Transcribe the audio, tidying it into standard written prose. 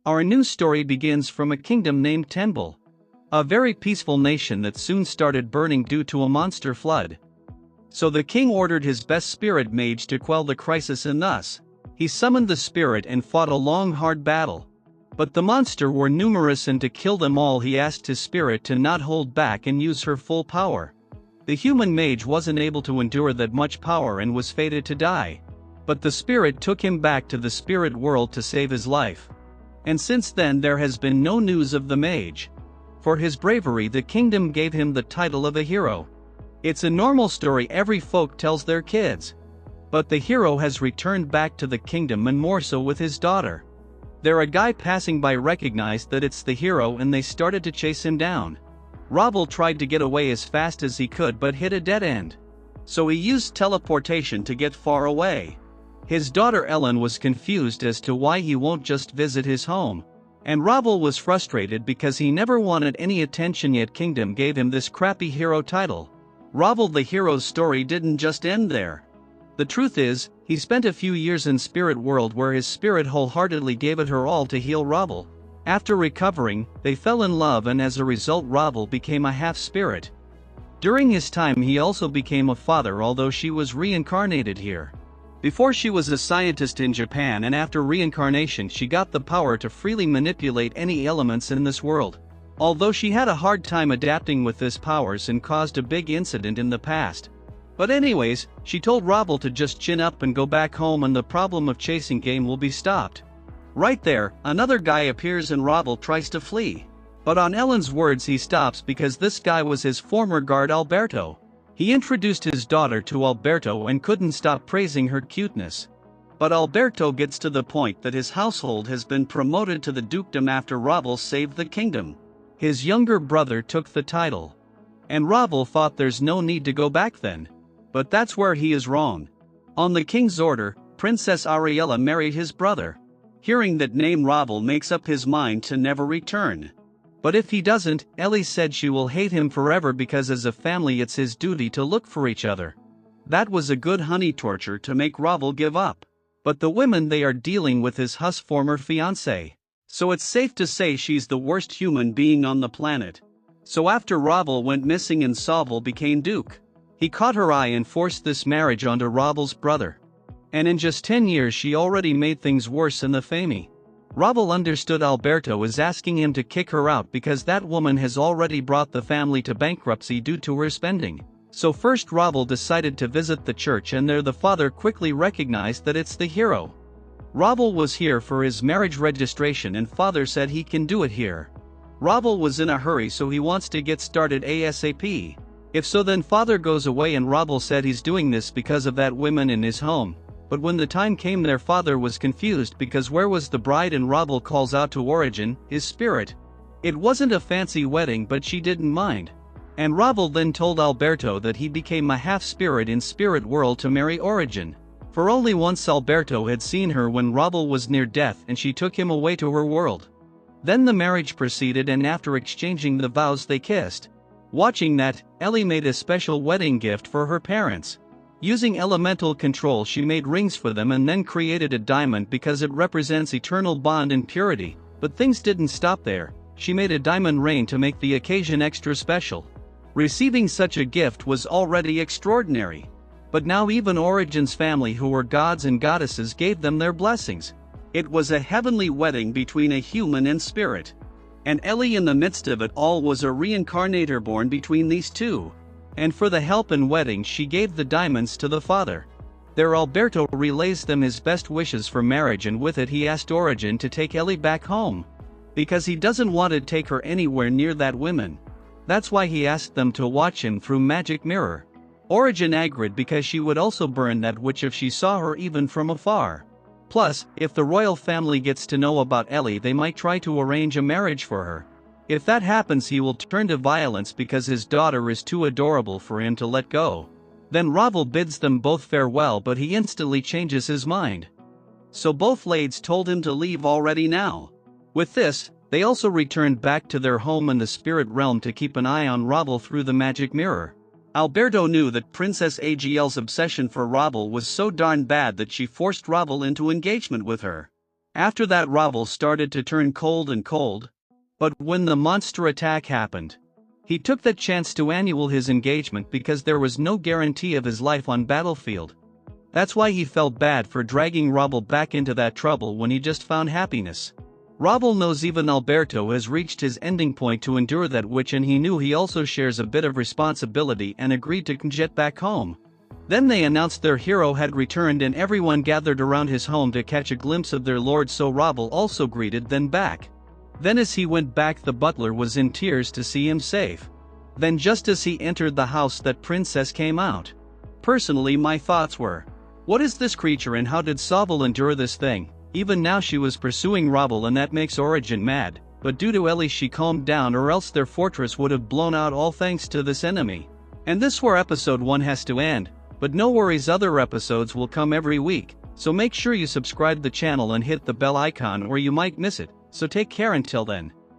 Our new story begins from a kingdom named Tenbel, a very peaceful nation that soon started burning due to a monster flood. So the king ordered his best spirit mage to quell the crisis, and thus, he summoned the spirit and fought a long hard battle. But the monster were numerous, and to kill them all he asked his spirit to not hold back and use her full power. The human mage wasn't able to endure that much power and was fated to die. But the spirit took him back to the spirit world to save his life. And since then there has been no news of the mage. For his bravery the kingdom gave him the title of a hero. It's a normal story every folk tells their kids. But the hero has returned back to the kingdom, and more so with his daughter. There, a guy passing by recognized that it's the hero and they started to chase him down. Ravel tried to get away as fast as he could but hit a dead end. So he used teleportation to get far away. His daughter Ellen was confused as to why he won't just visit his home. And Ravel was frustrated because he never wanted any attention, yet kingdom gave him this crappy hero title. Ravel the hero's story didn't just end there. The truth is, he spent a few years in spirit world where his spirit wholeheartedly gave it her all to heal Ravel. After recovering, they fell in love, and as a result Ravel became a half-spirit. During his time he also became a father, although she was reincarnated here. Before she was a scientist in Japan, and after reincarnation she got the power to freely manipulate any elements in this world. Although she had a hard time adapting with these powers and caused a big incident in the past. But anyways, she told Ravel to just chin up and go back home and the problem of chasing game will be stopped. Right there, another guy appears and Ravel tries to flee. But on Ellen's words he stops because this guy was his former guard Alberto. He introduced his daughter to Alberto and couldn't stop praising her cuteness. But Alberto gets to the point that his household has been promoted to the dukedom after Ravel saved the kingdom. His younger brother took the title. And Ravel thought there's no need to go back then. But that's where he is wrong. On the king's order, Princess Ariella married his brother. Hearing that name, Ravel makes up his mind to never return. But if he doesn't, Ellie said she will hate him forever because as a family it's his duty to look for each other. That was a good honey torture to make Ravel give up. But the women they are dealing with is Huss' former fiancée. So it's safe to say she's the worst human being on the planet. So after Ravel went missing and Savel became duke, he caught her eye and forced this marriage onto Ravel's brother. And in just 10 years she already made things worse in the family. Ravel understood Alberto is asking him to kick her out because that woman has already brought the family to bankruptcy due to her spending. So first Ravel decided to visit the church, and there the father quickly recognized that it's the hero. Ravel was here for his marriage registration and father said he can do it here. Ravel was in a hurry so he wants to get started ASAP. If so then father goes away, and Ravel said he's doing this because of that woman in his home. But when the time came their father was confused because where was the bride, and Ravel calls out to Origin, his spirit. It wasn't a fancy wedding but she didn't mind. And Ravel then told Alberto that he became a half-spirit in spirit world to marry Origin. For only once Alberto had seen her when Ravel was near death and she took him away to her world. Then the marriage proceeded, and after exchanging the vows they kissed. Watching that, Ellie made a special wedding gift for her parents. Using elemental control she made rings for them and then created a diamond because it represents eternal bond and purity. But things didn't stop there, she made a diamond ring to make the occasion extra special. Receiving such a gift was already extraordinary. But now even Origin's family, who were gods and goddesses, gave them their blessings. It was a heavenly wedding between a human and spirit. And Ellie in the midst of it all was a reincarnator born between these two. And for the help in wedding she gave the diamonds to the father. There Alberto relays them his best wishes for marriage, and with it he asked Origin to take Ellie back home. Because he doesn't want to take her anywhere near that woman. That's why he asked them to watch him through magic mirror. Origin agreed because she would also burn that witch if she saw her even from afar. Plus, if the royal family gets to know about Ellie they might try to arrange a marriage for her. If that happens he will turn to violence because his daughter is too adorable for him to let go. Then Ravel bids them both farewell, but he instantly changes his mind. So both ladies told him to leave already now. With this, they also returned back to their home in the spirit realm to keep an eye on Ravel through the magic mirror. Alberto knew that Princess Agl's obsession for Ravel was so darn bad that she forced Ravel into engagement with her. After that Ravel started to turn cold and cold. But when the monster attack happened, he took that chance to annul his engagement because there was no guarantee of his life on battlefield. That's why he felt bad for dragging Ravel back into that trouble when he just found happiness. Ravel knows even Alberto has reached his ending point to endure that which, and he knew he also shares a bit of responsibility and agreed to get back home. Then they announced their hero had returned and everyone gathered around his home to catch a glimpse of their lord, so Ravel also greeted them back. Then as he went back, the butler was in tears to see him safe. Then just as he entered the house, that princess came out. Personally, my thoughts were, what is this creature and how did Ravel endure this thing? Even now she was pursuing Ravel and that makes Origin mad, but due to Ellie she calmed down, or else their fortress would have blown out all thanks to this enemy. And this where episode 1 has to end, but no worries, other episodes will come every week, so make sure you subscribe the channel and hit the bell icon or you might miss it, so take care until then.